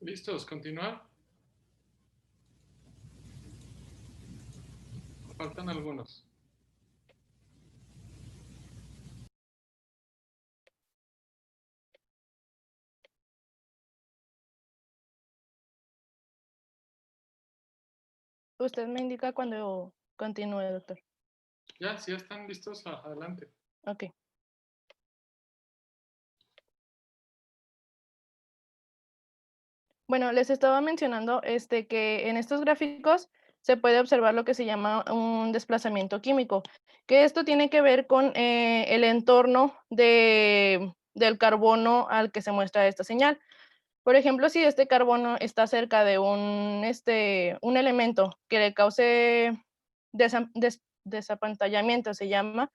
¿Listos? ¿Continuar? Faltan algunos. Usted me indica cuando continúe, doctor. Ya, si ya están listos, adelante. Ok. Bueno, les estaba mencionando que en estos gráficos se puede observar lo que se llama un desplazamiento químico, que esto tiene que ver con el entorno del carbono al que se muestra esta señal. Por ejemplo, si este carbono está cerca de un elemento que le cause desapantallamiento, se llama,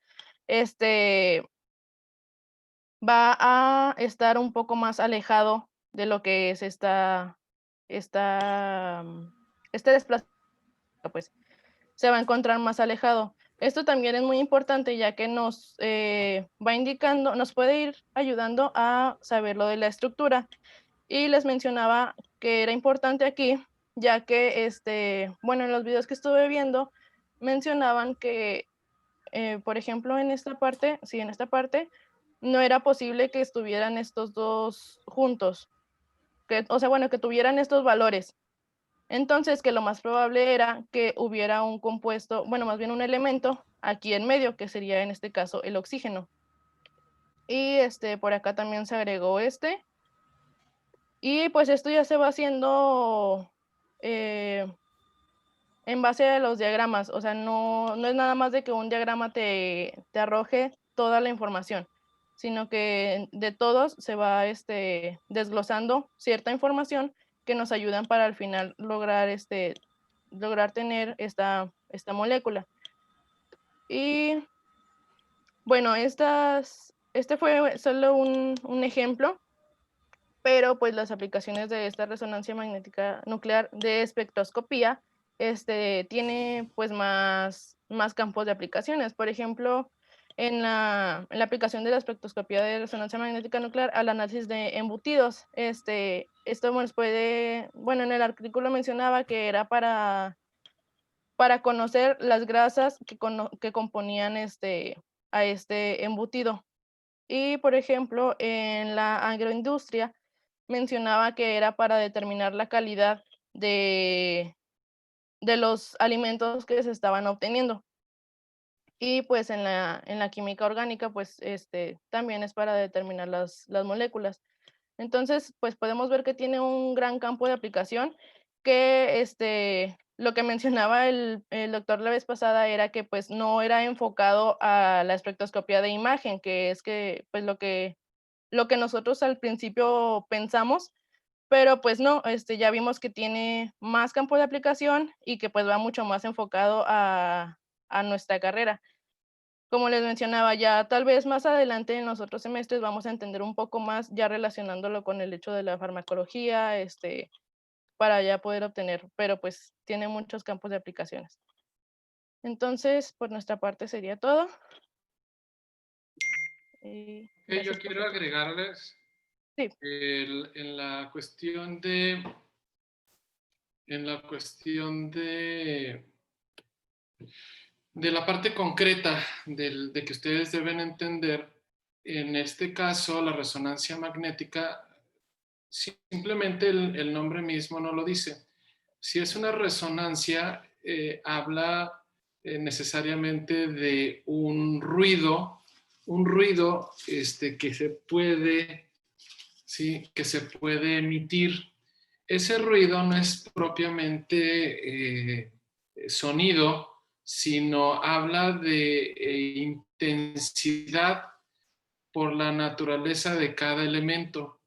va a estar un poco más alejado de lo que es esta, este desplazamiento, pues se va a encontrar más alejado. Esto también es muy importante ya que nos va indicando, nos puede ir ayudando a saber lo de la estructura. Y les mencionaba que era importante aquí, ya que, bueno, en los videos que estuve viendo, mencionaban que, por ejemplo, en esta parte, sí, en esta parte, no era posible que estuvieran estos dos juntos, o sea, bueno, que tuvieran estos valores. Entonces, que lo más probable era que hubiera un compuesto, bueno, más bien un elemento aquí en medio, que sería en este caso el oxígeno. Y por acá también se agregó y pues esto ya se va haciendo en base a los diagramas, o sea, no es nada más de que un diagrama te arroje toda la información, sino que de todos se va desglosando cierta información que nos ayudan para al final lograr tener esta molécula. Y bueno, este fue solo un ejemplo, pero pues las aplicaciones de esta resonancia magnética nuclear de espectroscopía tiene pues más campos de aplicaciones. Por ejemplo, en la aplicación de la espectroscopía de resonancia magnética nuclear al análisis de embutidos. Esto nos puede, bueno, en el artículo mencionaba que era para conocer las grasas que componían a este embutido. Y, por ejemplo, en la agroindustria mencionaba que era para determinar la calidad de los alimentos que se estaban obteniendo. Y pues en la química orgánica, pues también es para determinar las moléculas. Entonces, pues podemos ver que tiene un gran campo de aplicación, que lo que mencionaba el doctor la vez pasada era que pues no era enfocado a la espectroscopía de imagen, que es que pues lo que nosotros al principio pensamos, pero pues no, ya vimos que tiene más campo de aplicación y que pues va mucho más enfocado a nuestra carrera. Como les mencionaba, ya tal vez más adelante en los otros semestres vamos a entender un poco más ya relacionándolo con el hecho de la farmacología, para ya poder obtener, pero pues tiene muchos campos de aplicaciones. Entonces, por nuestra parte sería todo. Yo quiero agregarles sí. en la cuestión de la parte concreta de que ustedes deben entender. En este caso, la resonancia magnética, simplemente el nombre mismo no lo dice. Si es una resonancia, habla necesariamente de un ruido que se puede, ¿sí?, que se puede emitir. Ese ruido no es propiamente sonido, sino habla de intensidad por la naturaleza de cada elemento.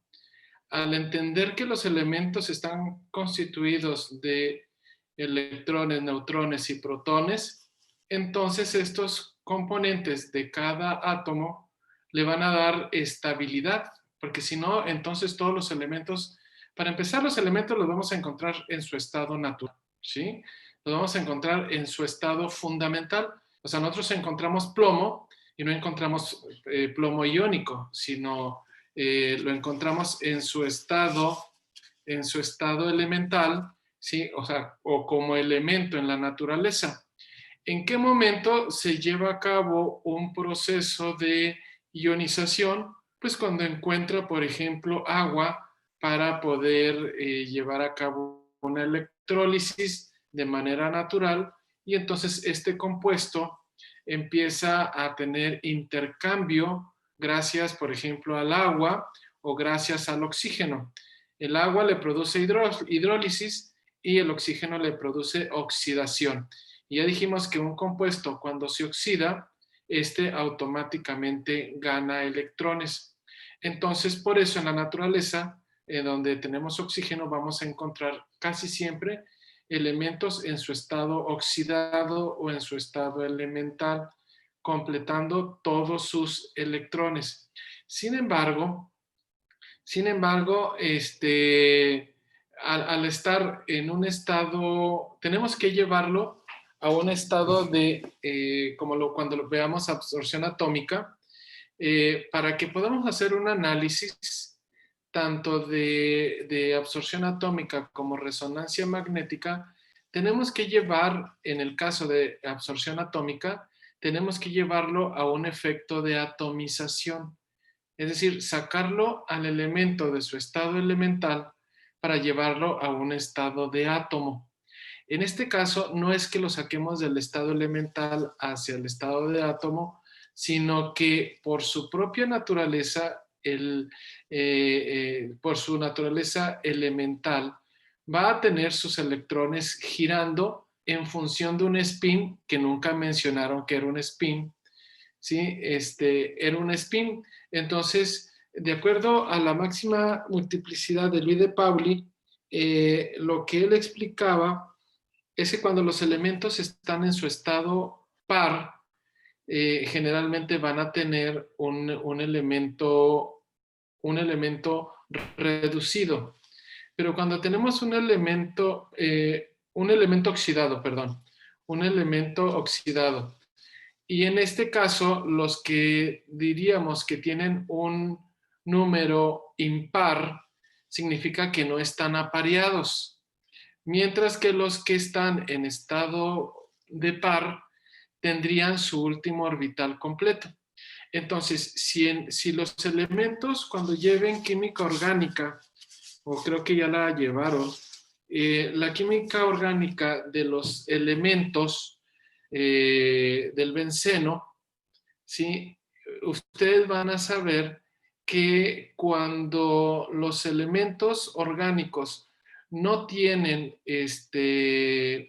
Al entender que los elementos están constituidos de electrones, neutrones y protones, entonces estos componentes de cada átomo le van a dar estabilidad, porque si no, entonces todos los elementos, para empezar, los elementos los vamos a encontrar en su estado natural, ¿sí? Los vamos a encontrar en su estado fundamental. O sea, nosotros encontramos plomo y no encontramos plomo iónico, sino lo encontramos en su estado en su estado elemental, ¿sí? O sea, o como elemento en la naturaleza. ¿En qué momento se lleva a cabo un proceso de ionización? Pues cuando encuentra, por ejemplo, agua para poder llevar a cabo una electrólisis de manera natural, y entonces este compuesto empieza a tener intercambio gracias, por ejemplo, al agua o gracias al oxígeno. El agua le produce hidrólisis y el oxígeno le produce oxidación. Y ya dijimos que un compuesto, cuando se oxida, este automáticamente gana electrones. Entonces, por eso en la naturaleza, donde tenemos oxígeno, vamos a encontrar casi siempre elementos en su estado oxidado o en su estado elemental, completando todos sus electrones. Sin embargo, al estar en un estado, tenemos que llevarlo a un estado de, cuando lo veamos absorción atómica, para que podamos hacer un análisis tanto de absorción atómica como resonancia magnética. Tenemos que llevar, en el caso de absorción atómica, tenemos que llevarlo a un efecto de atomización. Es decir, sacarlo al elemento de su estado elemental para llevarlo a un estado de átomo. En este caso, no es que lo saquemos del estado elemental hacia el estado de átomo, sino que por su propia naturaleza, por su naturaleza elemental, va a tener sus electrones girando en función de un spin, que nunca mencionaron que era un spin, ¿sí? Era un spin. Entonces, de acuerdo a la máxima multiplicidad de Louis de Pauli, lo que él explicaba es que cuando los elementos están en su estado par, generalmente van a tener un elemento reducido. Pero cuando tenemos un elemento oxidado, perdón, un elemento oxidado, y en este caso, los que diríamos que tienen un número impar, significa que no están apareados, mientras que los que están en estado de par tendrían su último orbital completo. Entonces, si los elementos cuando lleven química orgánica, o creo que ya la llevaron, la química orgánica de los elementos del benceno, ¿sí? Ustedes van a saber que cuando los elementos orgánicos no tienen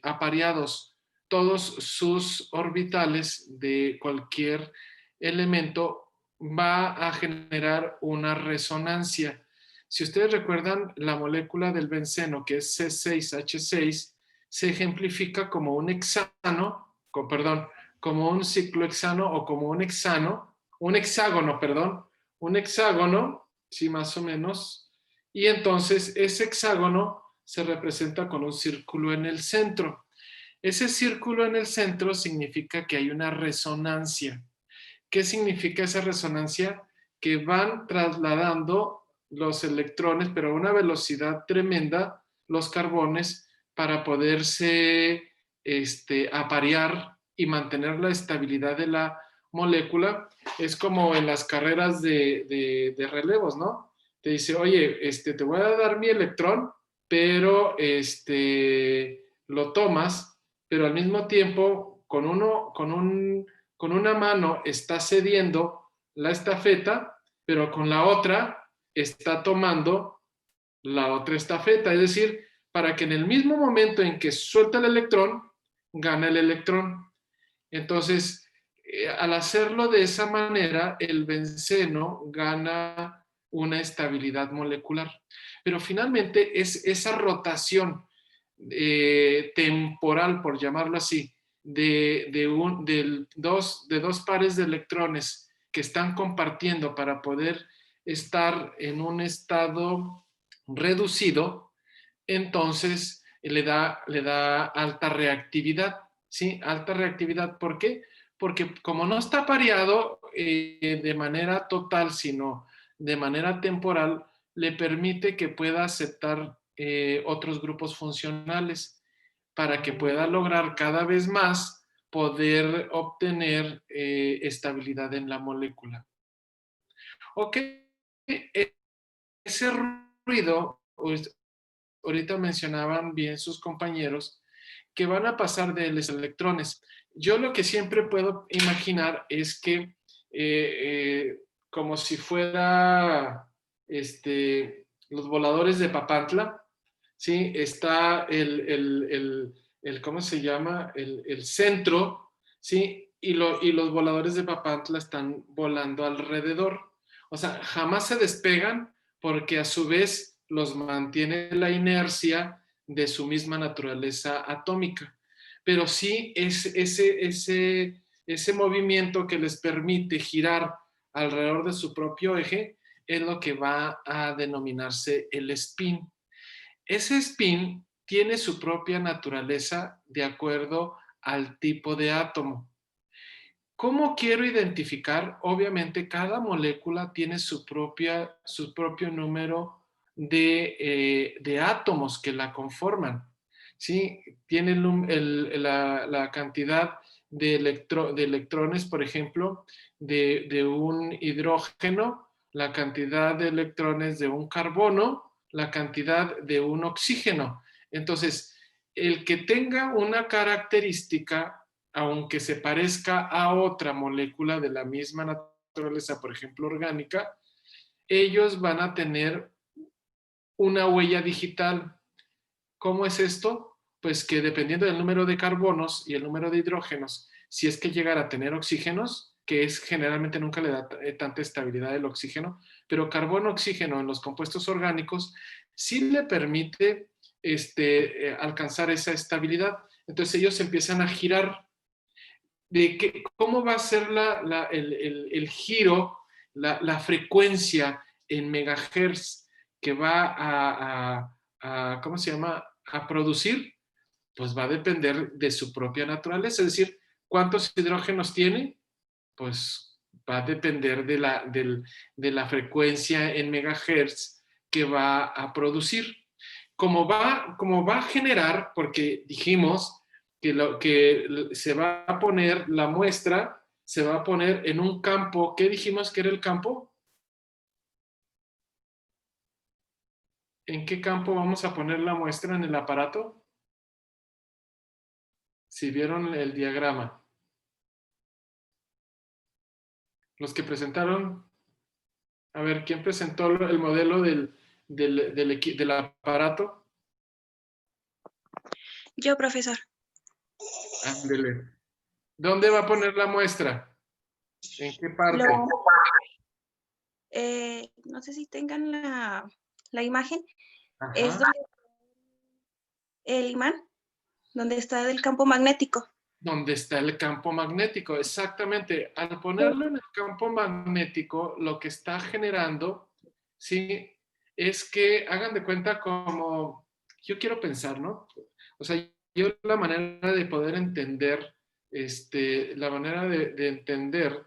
apareados todos sus orbitales de cualquier elemento, va a generar una resonancia. Si ustedes recuerdan, la molécula del benceno, que es C6H6, se ejemplifica como un hexano, perdón, como un ciclohexano o como un hexágono, perdón, un hexágono, sí, más o menos, y entonces ese hexágono se representa con un círculo en el centro. Ese círculo en el centro significa que hay una resonancia. ¿Qué significa esa resonancia? Que van trasladando los electrones, pero a una velocidad tremenda, los carbones, para poderse aparear y mantener la estabilidad de la molécula. Es como en las carreras de relevos, ¿no? Te dice, oye, te voy a dar mi electrón, pero lo tomas, pero al mismo tiempo con una mano está cediendo la estafeta, pero con la otra está tomando la otra estafeta. Es decir, para que en el mismo momento en que suelta el electrón, gana el electrón. Entonces, al hacerlo de esa manera, el benceno gana una estabilidad molecular. Pero finalmente es esa rotación temporal, por llamarlo así, de dos pares de electrones que están compartiendo para poder estar en un estado reducido, entonces le da alta reactividad, ¿sí? Alta reactividad, ¿por qué? Porque como no está pareado de manera total, sino de manera temporal, le permite que pueda aceptar otros grupos funcionales para que pueda lograr cada vez más poder obtener estabilidad en la molécula. Ok, ese ruido, ahorita mencionaban bien sus compañeros, que van a pasar de los electrones. Yo lo que siempre puedo imaginar es que como si fuera los voladores de Papantla, ¿sí? Está ¿cómo se llama? El centro, ¿sí? Y los voladores de Papantla están volando alrededor. O sea, jamás se despegan porque a su vez los mantiene la inercia de su misma naturaleza atómica. Pero sí es ese movimiento que les permite girar alrededor de su propio eje es lo que va a denominarse el spin. Ese spin tiene su propia naturaleza de acuerdo al tipo de átomo. ¿Cómo quiero identificar? Obviamente cada molécula tiene su propio número de átomos que la conforman. ¿Sí? Tiene la cantidad de electrones, por ejemplo, de un hidrógeno, la cantidad de electrones de un carbono, la cantidad de un oxígeno. Entonces, el que tenga una característica, aunque se parezca a otra molécula de la misma naturaleza, por ejemplo, orgánica, ellos van a tener una huella digital. ¿Cómo es esto? Pues que dependiendo del número de carbonos y el número de hidrógenos, si es que llegara a tener oxígenos, que es generalmente nunca le da tanta estabilidad el oxígeno, pero carbono-oxígeno en los compuestos orgánicos sí le permite alcanzar esa estabilidad. Entonces ellos empiezan a girar de cómo va a ser el giro, la frecuencia en megahertz que va ¿cómo se llama? A producir, pues va a depender de su propia naturaleza. Es decir, ¿cuántos hidrógenos tiene? Pues va a depender de la frecuencia en megahertz que va a producir. Como va a generar, porque dijimos que se va a poner la muestra, se va a poner en un campo. ¿Qué dijimos que era el campo? ¿En qué campo vamos a poner la muestra en el aparato? Si vieron el diagrama. Los que presentaron, a ver, ¿quién presentó el modelo del aparato? Yo, profesor. Ándele. ¿Dónde va a poner la muestra? ¿En qué parte? No sé si tengan la imagen. Ajá. Es donde el imán, donde está el campo magnético. Donde está el campo magnético, exactamente. Al ponerlo en el campo magnético, lo que está generando, ¿sí? Es que hagan de cuenta como, yo quiero pensar, ¿no? O sea, yo la manera de poder entender, la manera de entender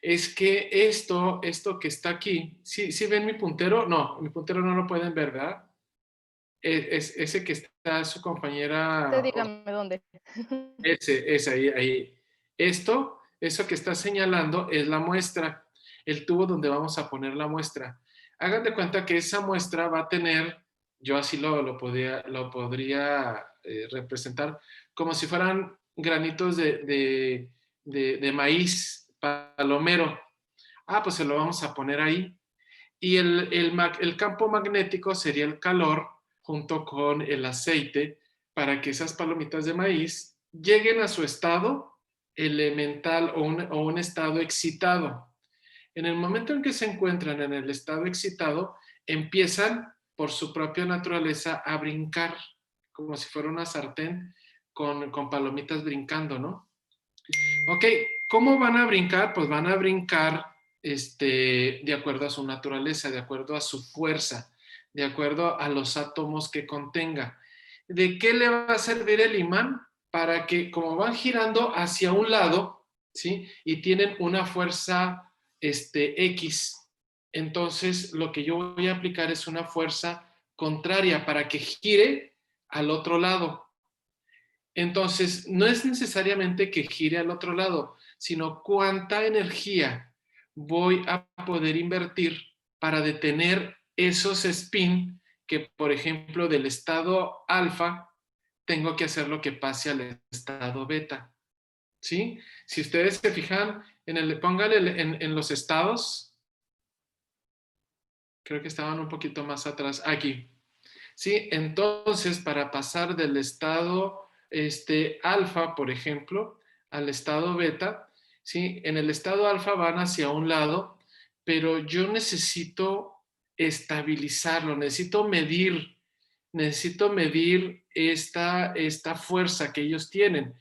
es que esto que está aquí, ¿sí ven mi puntero? No, mi puntero no lo pueden ver, ¿verdad? Es ese que está su compañera. Usted dígame dónde. Ese, ahí. Eso que está señalando es la muestra, el tubo donde vamos a poner la muestra. Hagan de cuenta que esa muestra va a tener, yo así lo podría representar, como si fueran granitos de maíz palomero. Pues se lo vamos a poner ahí. Y el campo magnético sería el calor junto con el aceite para que esas palomitas de maíz lleguen a su estado elemental o un estado excitado. En el momento en que se encuentran en el estado excitado, empiezan por su propia naturaleza a brincar, como si fuera una sartén con palomitas brincando, ¿no? Ok, ¿cómo van a brincar? Pues van a brincar de acuerdo a su naturaleza, de acuerdo a su fuerza, de acuerdo a los átomos que contenga. ¿De qué le va a servir el imán? Para que, como van girando hacia un lado, ¿sí? Y tienen una fuerza X, entonces lo que yo voy a aplicar es una fuerza contraria para que gire al otro lado. Entonces, no es necesariamente que gire al otro lado, sino cuánta energía voy a poder invertir para detener esos spin que, por ejemplo, del estado alfa, tengo que hacer lo que pase al estado beta. ¿Sí? Si ustedes se fijan, pónganle en los estados, creo que estaban un poquito más atrás, aquí. ¿Sí? Entonces, para pasar del estado alfa, por ejemplo, al estado beta, ¿sí? En el estado alfa van hacia un lado, pero yo necesito estabilizarlo, necesito medir esta fuerza que ellos tienen.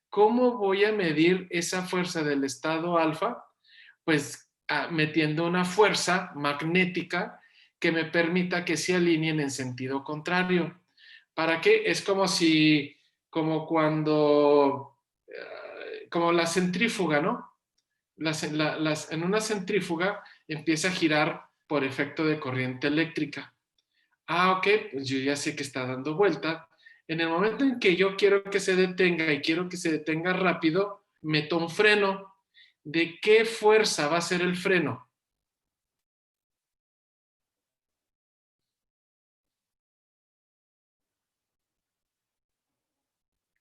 ¿Cómo voy a medir esa fuerza del estado alfa? Pues metiendo una fuerza magnética que me permita que se alineen en sentido contrario. ¿Para qué? Es como cuando, como la centrífuga, ¿no? En una centrífuga empieza a girar por efecto de corriente eléctrica. Ok, pues yo ya sé que está dando vuelta. En el momento en que yo quiero que se detenga y quiero que se detenga rápido, meto un freno. ¿De qué fuerza va a ser el freno?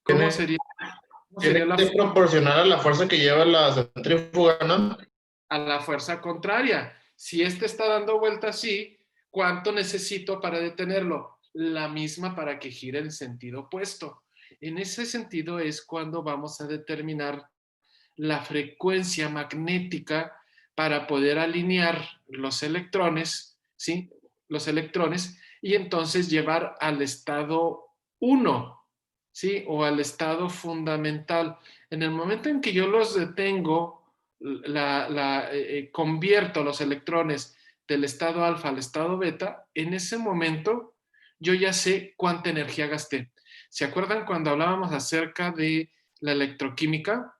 ¿Cómo sería Tiene que proporcionar a la fuerza que lleva la centrífuga, ¿no? A la fuerza contraria. Si está dando vuelta así, ¿cuánto necesito para detenerlo? La misma para que gire en sentido opuesto. En ese sentido es cuando vamos a determinar la frecuencia magnética para poder alinear los electrones, ¿sí? Los electrones, y entonces llevar al estado 1, ¿sí? O al estado fundamental. En el momento en que yo los detengo, convierto los electrones del estado alfa al estado beta, en ese momento yo ya sé cuánta energía gasté. ¿Se acuerdan cuando hablábamos acerca de la electroquímica?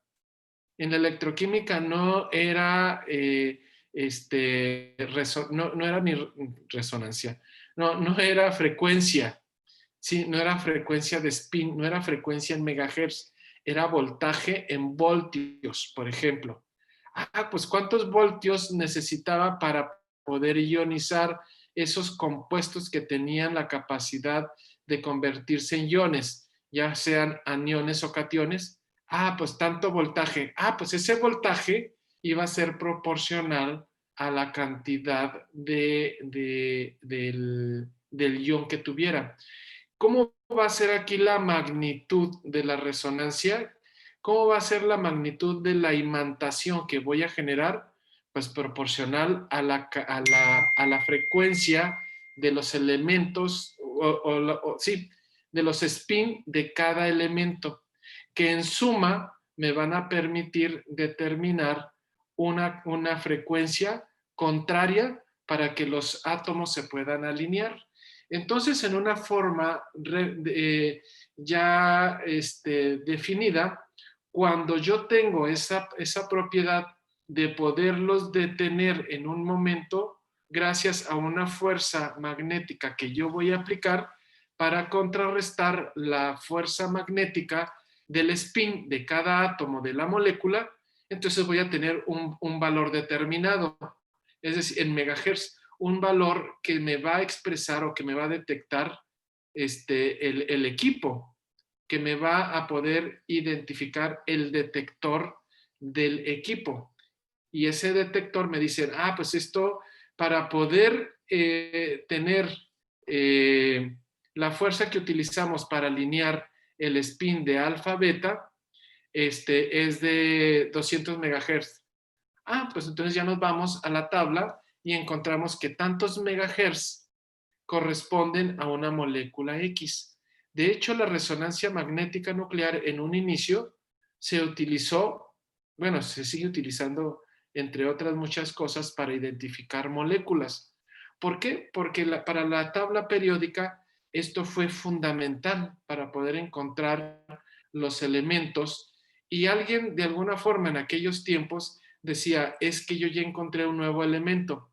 En la electroquímica no era, no era ni resonancia, no era frecuencia, ¿sí? No era frecuencia de spin, no era frecuencia en megahertz, era voltaje en voltios, por ejemplo. Pues ¿cuántos voltios necesitaba para poder ionizar esos compuestos que tenían la capacidad de convertirse en iones, ya sean aniones o cationes? Pues tanto voltaje. Pues ese voltaje iba a ser proporcional a la cantidad del ion que tuviera. ¿Cómo va a ser aquí la magnitud de la resonancia? ¿Cómo va a ser la magnitud de la imantación que voy a generar? Pues proporcional a la frecuencia de los elementos, sí, de los spin de cada elemento, que en suma me van a permitir determinar una frecuencia contraria para que los átomos se puedan alinear. Entonces, en una forma ya definida, cuando yo tengo esa propiedad de poderlos detener en un momento, gracias a una fuerza magnética que yo voy a aplicar para contrarrestar la fuerza magnética del spin de cada átomo de la molécula, entonces voy a tener un valor determinado, es decir, en megahertz, un valor que me va a expresar o que me va a detectar el equipo, que me va a poder identificar el detector del equipo. Y ese detector me dice, pues esto, para poder tener la fuerza que utilizamos para alinear el spin de alfa beta, es de 200 megahertz. Pues entonces ya nos vamos a la tabla y encontramos que tantos megahertz corresponden a una molécula X. De hecho, la resonancia magnética nuclear en un inicio se utilizó, bueno, se sigue utilizando entre otras muchas cosas para identificar moléculas. ¿Por qué? Porque para la tabla periódica esto fue fundamental para poder encontrar los elementos, y alguien de alguna forma en aquellos tiempos decía, es que yo ya encontré un nuevo elemento,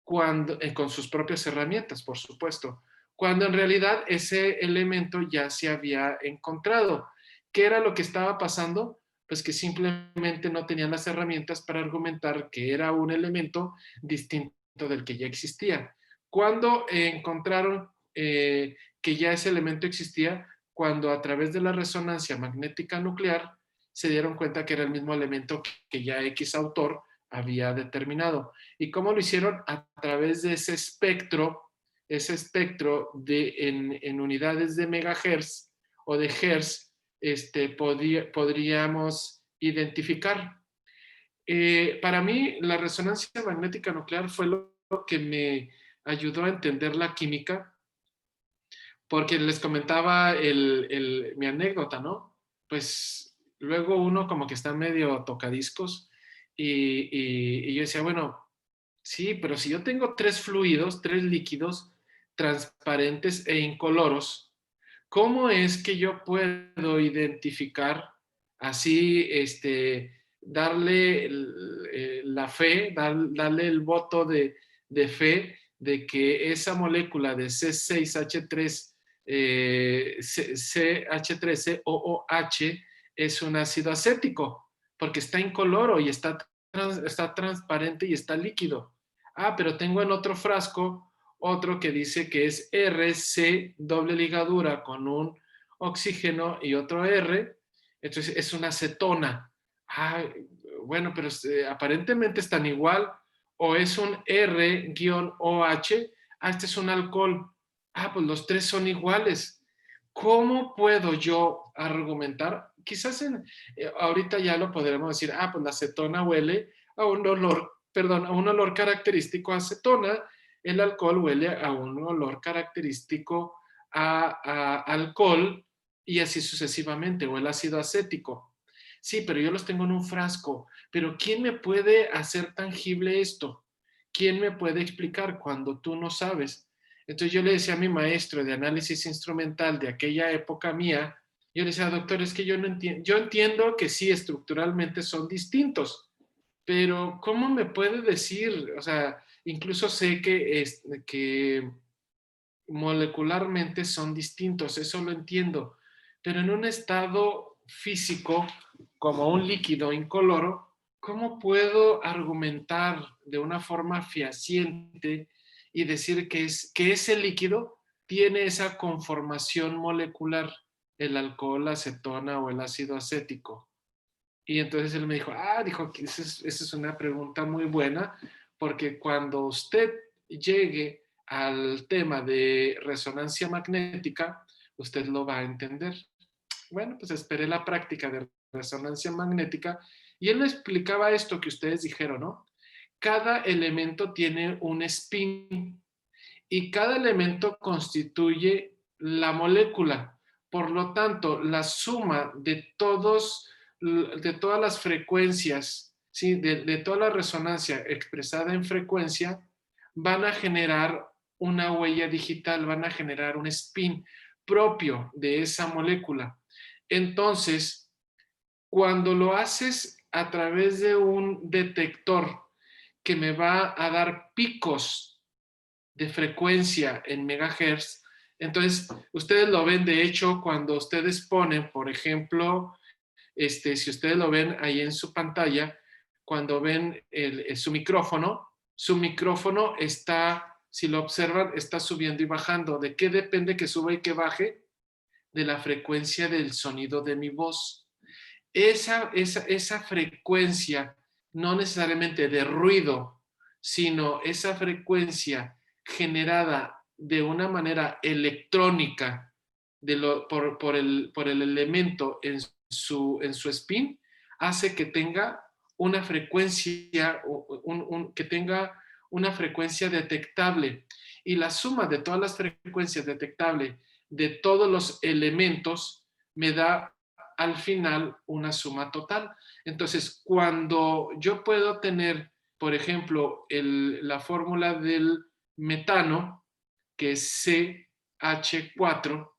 con sus propias herramientas, por supuesto. cuando en realidad ese elemento ya se había encontrado. ¿Qué era lo que estaba pasando? Pues que simplemente no tenían las herramientas para argumentar que era un elemento distinto del que ya existía. Cuando encontraron que ya ese elemento existía, cuando a través de la resonancia magnética nuclear se dieron cuenta que era el mismo elemento que ya X autor había determinado. ¿Y cómo lo hicieron? A través de ese espectro en unidades de megahertz o de hertz, podríamos identificar. Para mí, la resonancia magnética nuclear fue lo que me ayudó a entender la química, porque les comentaba mi anécdota, ¿no? Pues luego uno como que está medio tocadiscos y yo decía, bueno, sí, pero si yo tengo tres fluidos, tres líquidos transparentes e incoloros, ¿cómo es que yo puedo identificar así, darle la fe, darle el voto de fe de que esa molécula de C6H3, CH3COOH es un ácido acético? Porque está incoloro y está transparente y está líquido. Ah, pero tengo en otro frasco otro que dice que es RC, doble ligadura con un oxígeno y otro R, entonces es una acetona. Ah, bueno, pero aparentemente están igual, o es un R-OH, ah, este es un alcohol. Ah, pues los tres son iguales. ¿Cómo puedo yo argumentar? Quizás ahorita ya lo podremos decir, ah, pues la acetona huele a un olor, perdón, a un olor característico a acetona, el alcohol huele a un olor característico a alcohol y así sucesivamente, o el ácido acético. Sí, pero yo los tengo en un frasco. Pero ¿quién me puede hacer tangible esto? ¿Quién me puede explicar cuando tú no sabes? Entonces yo le decía a mi maestro de análisis instrumental de aquella época mía, yo le decía, doctor, es que yo no entiendo, yo entiendo que sí, estructuralmente son distintos, pero ¿cómo me puede decir? O sea, incluso sé que molecularmente son distintos, eso lo entiendo, pero en un estado físico, como un líquido incoloro, ¿cómo puedo argumentar de una forma fehaciente y decir que ese líquido tiene esa conformación molecular, el alcohol, la acetona o el ácido acético? Y entonces él me dijo, dijo que esa es una pregunta muy buena, porque cuando usted llegue al tema de resonancia magnética, usted lo va a entender. Bueno, pues esperé la práctica de resonancia magnética y él me explicaba esto que ustedes dijeron, ¿no? Cada elemento tiene un spin y cada elemento constituye la molécula. Por lo tanto, la suma de todas las frecuencias, ¿sí? de toda la resonancia expresada en frecuencia, van a generar una huella digital, van a generar un spin propio de esa molécula. Entonces, cuando lo haces a través de un detector que me va a dar picos de frecuencia en megahertz, entonces ustedes lo ven, de hecho, cuando ustedes ponen, por ejemplo, si ustedes lo ven ahí en su pantalla, cuando ven su micrófono está, si lo observan, está subiendo y bajando. ¿De qué depende que suba y que baje? De la frecuencia del sonido de mi voz. Esa frecuencia, no necesariamente de ruido, sino esa frecuencia generada de una manera electrónica por el elemento en su spin, hace que tenga una frecuencia, que tenga una frecuencia detectable. Y la suma de todas las frecuencias detectables de todos los elementos me da al final una suma total. Entonces, cuando yo puedo tener, por ejemplo, la fórmula del metano, que es CH4,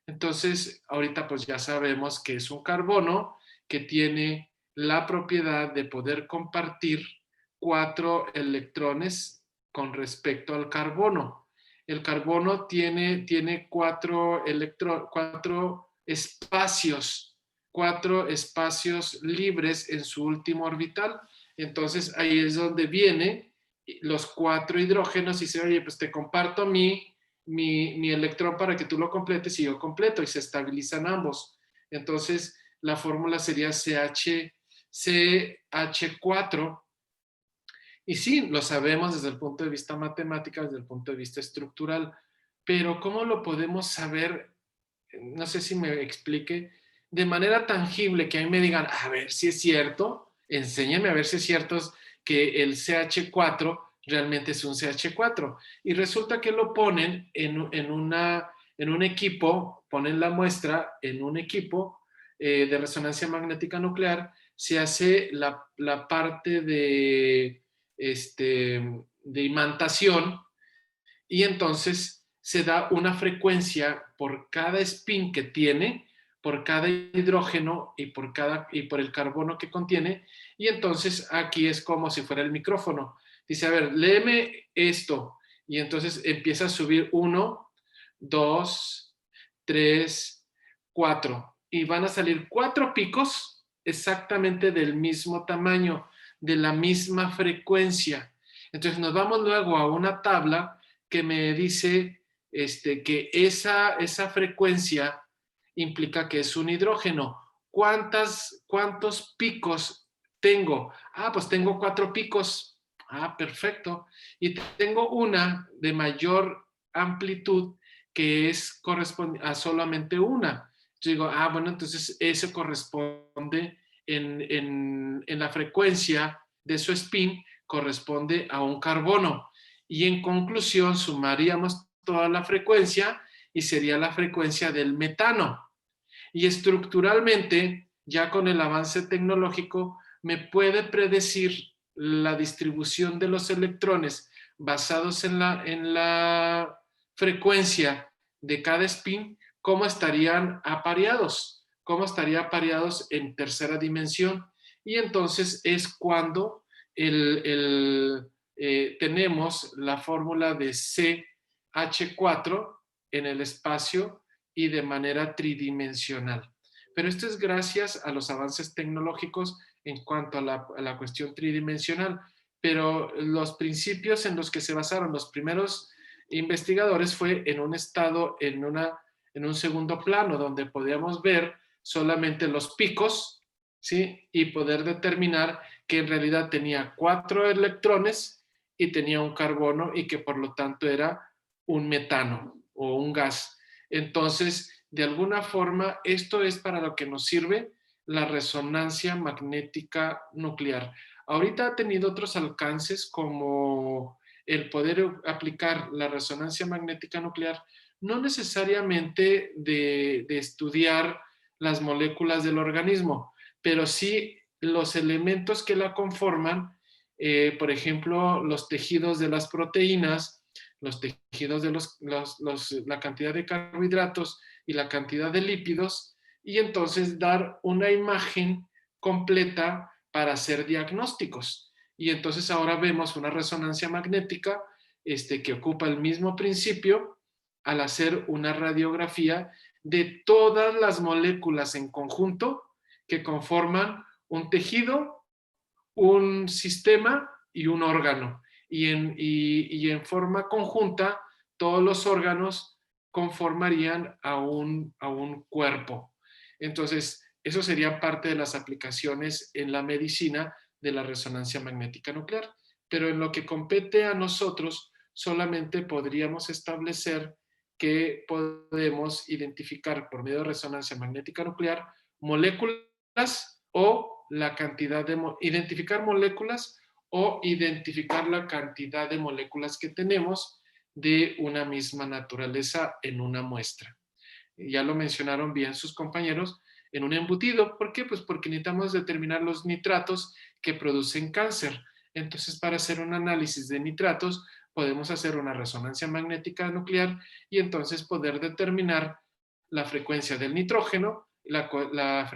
entonces ahorita pues ya sabemos que es un carbono que tiene la propiedad de poder compartir 4 electrones con respecto al carbono. El carbono tiene 4 espacios libres en su último orbital. Entonces ahí es donde viene los 4 hidrógenos y dice, oye, pues te comparto mi electrón para que tú lo completes y yo completo, y se estabilizan ambos. Entonces la fórmula sería CH4. Y sí, lo sabemos desde el punto de vista matemático, desde el punto de vista estructural, pero ¿cómo lo podemos saber? No sé si me explique, de manera tangible, que a mí me digan, a ver si es cierto, enséñame a ver si es cierto que el CH4 realmente es un CH4. Y resulta que lo ponen en un equipo, ponen la muestra en un equipo de resonancia magnética nuclear, se hace la parte de imantación, y entonces se da una frecuencia por cada spin que tiene, por cada hidrógeno y por el carbono que contiene, y entonces aquí es como si fuera el micrófono. Dice, a ver, léeme esto, y entonces empieza a subir 1, 2, 3, 4, y van a salir 4 picos exactamente del mismo tamaño, de la misma frecuencia. Entonces nos vamos luego a una tabla que me dice que esa frecuencia implica que es un hidrógeno. ¿Cuántos picos tengo? Ah, pues tengo 4 picos. Ah, perfecto. Y tengo una de mayor amplitud que corresponde a solamente una. Yo digo, ah, bueno, entonces eso corresponde en la frecuencia de su spin, corresponde a un carbono. Y en conclusión sumaríamos toda la frecuencia y sería la frecuencia del metano. Y estructuralmente, ya con el avance tecnológico, me puede predecir la distribución de los electrones basados en la frecuencia de cada spin, cómo estarían apareados, en tercera dimensión. Y entonces es cuando tenemos la fórmula de CH4 en el espacio y de manera tridimensional. Pero esto es gracias a los avances tecnológicos en cuanto a la cuestión tridimensional. Pero los principios en los que se basaron los primeros investigadores fue en un estado, en un segundo plano, donde podíamos ver solamente los picos, ¿sí? Y poder determinar que en realidad tenía 4 electrones y tenía un carbono, y que por lo tanto era un metano o un gas. Entonces, de alguna forma, esto es para lo que nos sirve la resonancia magnética nuclear. Ahorita ha tenido otros alcances, como el poder aplicar la resonancia magnética nuclear, no necesariamente de estudiar las moléculas del organismo, pero sí los elementos que la conforman, por ejemplo, los tejidos de las proteínas, los tejidos de la cantidad de carbohidratos y la cantidad de lípidos, y entonces dar una imagen completa para hacer diagnósticos. Y entonces ahora vemos una resonancia magnética que ocupa el mismo principio al hacer una radiografía de todas las moléculas en conjunto que conforman un tejido, un sistema y un órgano. Y en forma conjunta, todos los órganos conformarían a un cuerpo. Entonces, eso sería parte de las aplicaciones en la medicina de la resonancia magnética nuclear. Pero en lo que compete a nosotros, solamente podríamos establecer que podemos identificar por medio de resonancia magnética nuclear moléculas o la cantidad de identificar moléculas o identificar la cantidad de moléculas que tenemos de una misma naturaleza en una muestra. Ya lo mencionaron bien sus compañeros, en un embutido. ¿Por qué? Pues porque necesitamos determinar los nitratos que producen cáncer. Entonces, para hacer un análisis de nitratos, podemos hacer una resonancia magnética nuclear y entonces poder determinar la frecuencia del nitrógeno, la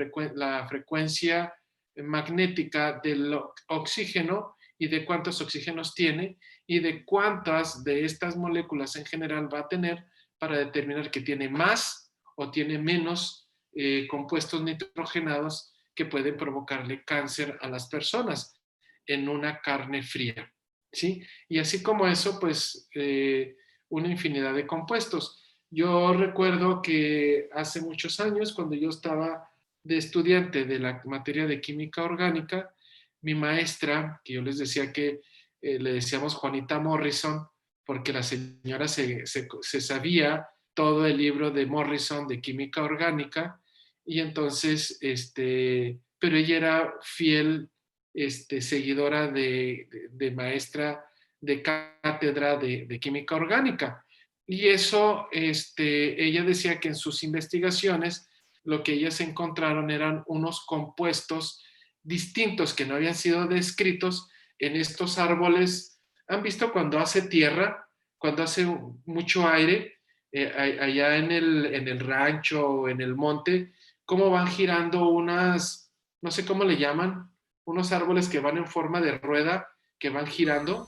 frecuencia magnética del oxígeno y de cuántos oxígenos tiene, y de cuántas de estas moléculas en general va a tener para determinar que tiene más o tiene menos compuestos nitrogenados que pueden provocarle cáncer a las personas en una carne fría, ¿sí? Y así como eso, pues una infinidad de compuestos. Yo recuerdo que hace muchos años, cuando yo estaba de estudiante de la materia de química orgánica, mi maestra, que yo les decía que le decíamos Juanita Morrison, porque la señora se sabía todo el libro de Morrison de química orgánica, y entonces, pero ella era fiel seguidora de maestra de cátedra de química orgánica. Y eso, ella decía que en sus investigaciones lo que ellas encontraron eran unos compuestos distintos que no habían sido descritos en estos árboles. ¿Han visto cuando hace tierra, cuando hace mucho aire, allá en el rancho o en el monte, cómo van girando unas, no sé cómo le llaman, unos árboles que van en forma de rueda, que van girando?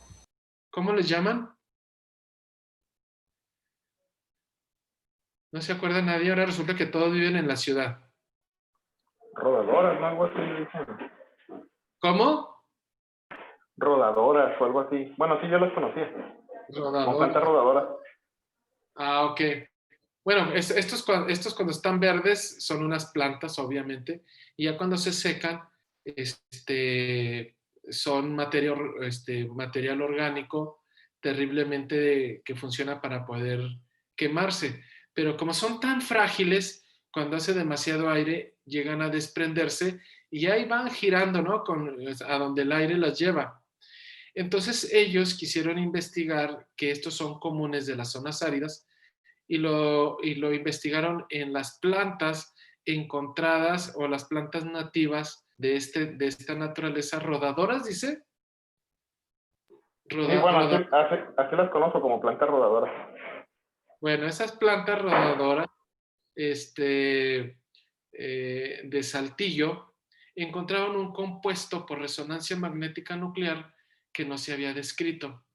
¿Cómo les llaman? No se acuerda nadie, ahora resulta que todos viven en la ciudad. Rodadoras, ¿no? Algo así dicen. ¿Cómo? Rodadoras o algo así. Bueno, sí, yo las conocía. Como plantas rodadoras. Ah, ok. Bueno, estos cuando están verdes son unas plantas, obviamente, y ya cuando se secan, son material orgánico terriblemente que funciona para poder quemarse. Pero como son tan frágiles, cuando hace demasiado aire, llegan a desprenderse y ahí van girando, ¿no? A donde el aire las lleva. Entonces ellos quisieron investigar que estos son comunes de las zonas áridas y lo investigaron en las plantas encontradas o las plantas nativas de esta naturaleza. ¿Rodadoras, dice? Sí, bueno, así las conozco como plantas rodadoras. Bueno, esas plantas rodadoras de Saltillo encontraron un compuesto por resonancia magnética nuclear que no se había descrito.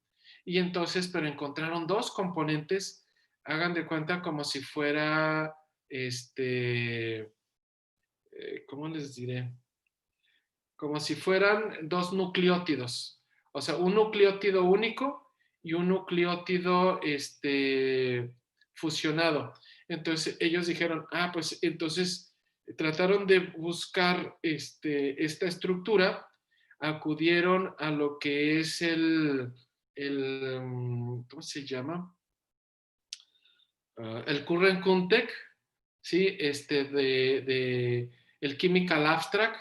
Y entonces, pero encontraron dos componentes, hagan de cuenta como si fuera, ¿cómo les diré? Como si fueran dos nucleótidos. O sea, un nucleótido único y un nucleótido fusionado. Entonces ellos dijeron, pues entonces trataron de buscar esta estructura, acudieron a lo que es ¿cómo se llama? El Current Contec, ¿sí? El Chemical Abstract,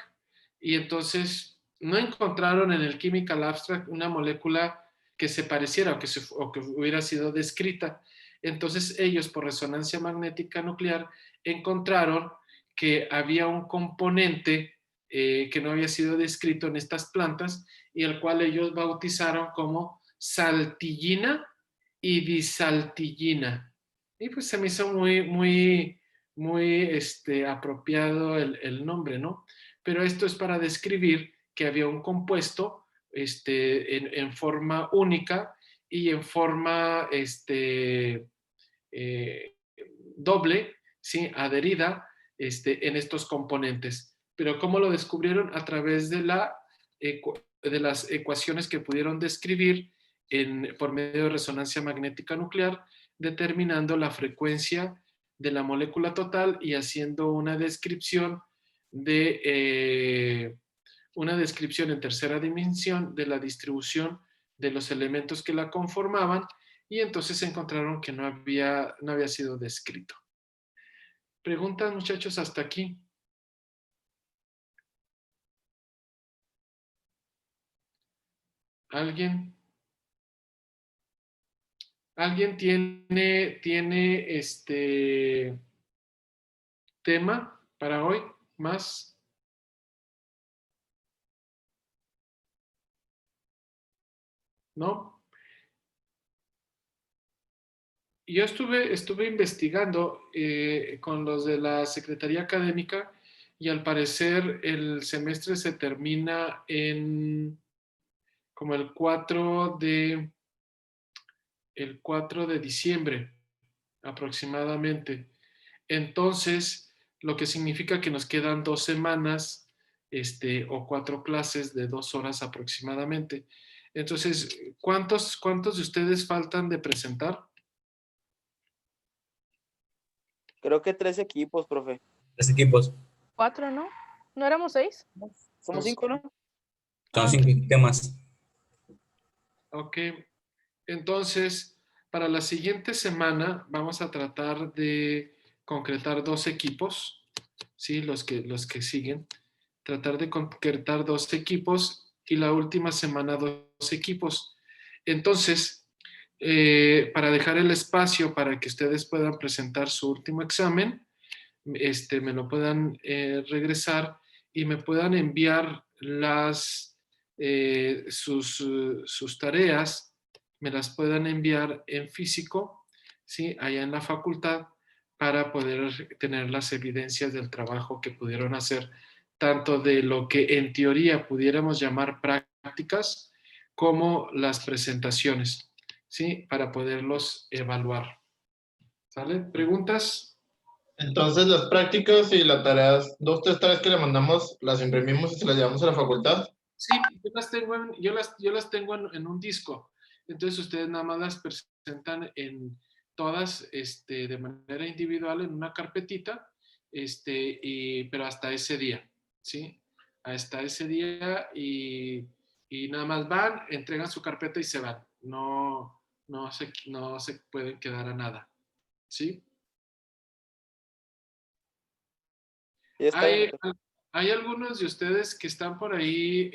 y entonces no encontraron en el Chemical Abstract una molécula que se pareciera o que hubiera sido descrita. Entonces ellos, por resonancia magnética nuclear, encontraron que había un componente que no había sido descrito en estas plantas y el cual ellos bautizaron como saltillina y disaltillina. Y pues se me hizo muy apropiado el nombre, ¿no? Pero esto es para describir que había un compuesto en forma única y en forma doble, ¿sí? Adherida en estos componentes. Pero ¿cómo lo descubrieron? A través de las ecuaciones que pudieron describir por medio de resonancia magnética nuclear, determinando la frecuencia de la molécula total y haciendo una descripción en tercera dimensión de la distribución de los elementos que la conformaban, y entonces encontraron que no había sido descrito. ¿Preguntas, muchachos, hasta aquí? ¿Alguien? ¿Alguien tiene tema para hoy más? ¿No? Yo estuve investigando con los de la Secretaría Académica y al parecer el semestre se termina como el 4 de el 4 de diciembre aproximadamente. Entonces, lo que significa que nos quedan 2 semanas o 4 clases de 2 horas aproximadamente. Entonces, ¿cuántos de ustedes faltan de presentar? Creo que 3 equipos, profe. 3 equipos. 4, ¿no? ¿No éramos 6? Somos 5, ¿no? Son 5 temas. Ok. Entonces, para la siguiente semana vamos a tratar de concretar 2 equipos, ¿sí? Los que siguen. Tratar de concretar 2 equipos y la última semana 2 equipos. Entonces, para dejar el espacio para que ustedes puedan presentar su último examen, me lo puedan regresar y me puedan enviar sus tareas, me las puedan enviar en físico, ¿sí? Allá en la facultad, para poder tener las evidencias del trabajo que pudieron hacer, tanto de lo que en teoría pudiéramos llamar prácticas, como las presentaciones, ¿sí? Para poderlos evaluar. ¿Sale? ¿Preguntas? Entonces, las prácticas y las tareas, 2, 3 tareas que le mandamos, las imprimimos y se las llevamos a la facultad. Sí, yo las tengo en un disco. Entonces ustedes nada más las presentan en todas de manera individual en una carpetita, pero hasta ese día, ¿sí? Hasta ese día y nada más van, entregan su carpeta y se van. No se pueden quedar a nada, ¿sí? Hay algunos de ustedes que están por ahí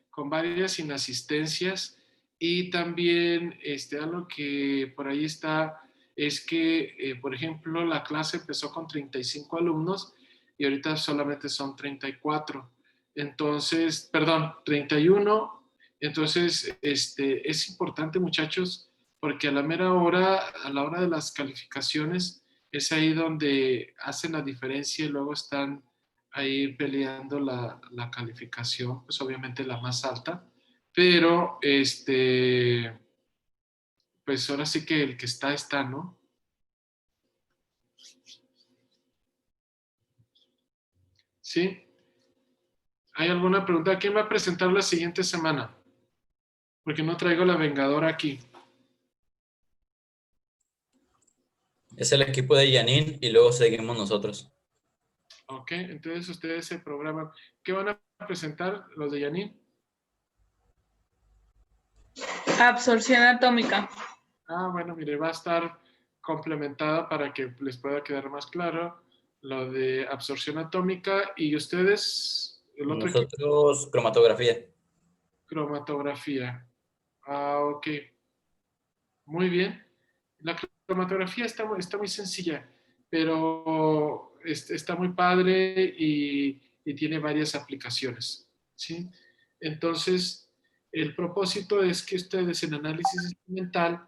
con varias inasistencias y también algo que por ahí está es que, por ejemplo, la clase empezó con 35 alumnos y ahorita solamente son 34. Entonces, perdón, 31. Entonces, es importante, muchachos, porque a la mera hora, a la hora de las calificaciones, es ahí donde hacen la diferencia y luego están ahí peleando la calificación, pues obviamente la más alta, pero pues ahora sí que el que está, ¿no? ¿Sí? ¿Hay alguna pregunta? ¿Quién va a presentar la siguiente semana? Porque no traigo la Vengadora aquí. Es el equipo de Janine y luego seguimos nosotros. Ok, entonces ustedes se programan. ¿Qué van a presentar los de Janine? Absorción atómica. Ah, bueno, mire, va a estar complementada para que les pueda quedar más claro lo de absorción atómica y ustedes, el otro Nosotros, equipo, cromatografía. cromatografía. Ah, ok. Muy bien. La cromatografía está muy sencilla, pero está muy padre y tiene varias aplicaciones, ¿sí? Entonces, el propósito es que ustedes en análisis experimental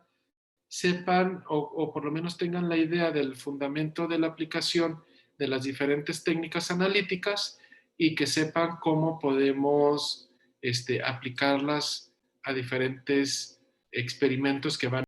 sepan o por lo menos tengan la idea del fundamento de la aplicación de las diferentes técnicas analíticas y que sepan cómo podemos aplicarlas a diferentes experimentos que van